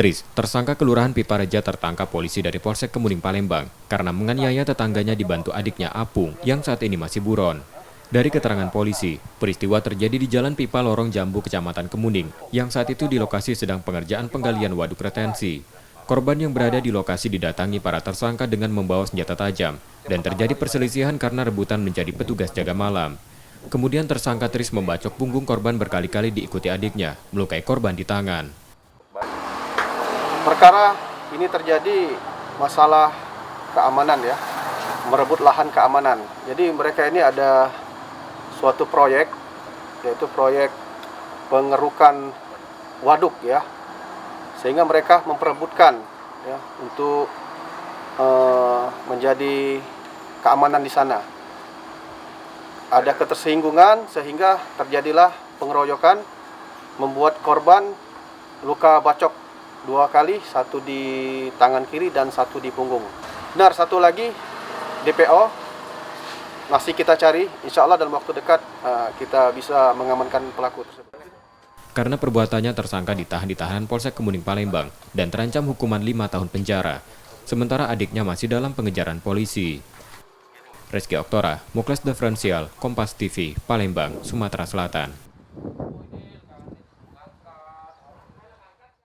Tris, tersangka Kelurahan Pipareja tertangkap polisi dari Polsek Kemuning Palembang karena menganiaya tetangganya dibantu adiknya Apung yang saat ini masih buron. Dari keterangan polisi, peristiwa terjadi di Jalan Pipa Lorong Jambu, Kecamatan Kemuning, yang saat itu di lokasi sedang pengerjaan penggalian waduk retensi. Korban yang berada di lokasi didatangi para tersangka dengan membawa senjata tajam, dan terjadi perselisihan karena rebutan menjadi petugas jaga malam. Kemudian tersangka Tris membacok punggung korban berkali-kali diikuti adiknya, melukai korban di tangan. Perkara ini terjadi masalah keamanan ya, merebut lahan keamanan. Jadi mereka ini ada suatu proyek, yaitu proyek pengerukan waduk ya, sehingga mereka memperebutkan ya untuk menjadi keamanan di sana. Ada ketersinggungan sehingga terjadilah pengeroyokan, membuat korban luka bacok 2 kali, 1 di tangan kiri dan 1 di punggung. Benar, 1 lagi DPO masih kita cari. Insya Allah dalam waktu dekat kita bisa mengamankan pelaku tersebut. Karena perbuatannya tersangka ditahan di tahanan Polsek Kemuning Palembang dan terancam hukuman 5 tahun penjara. Sementara adiknya masih dalam pengejaran polisi. Reski Oktora, Muklas Diferensial, Kompas TV, Palembang, Sumatera Selatan.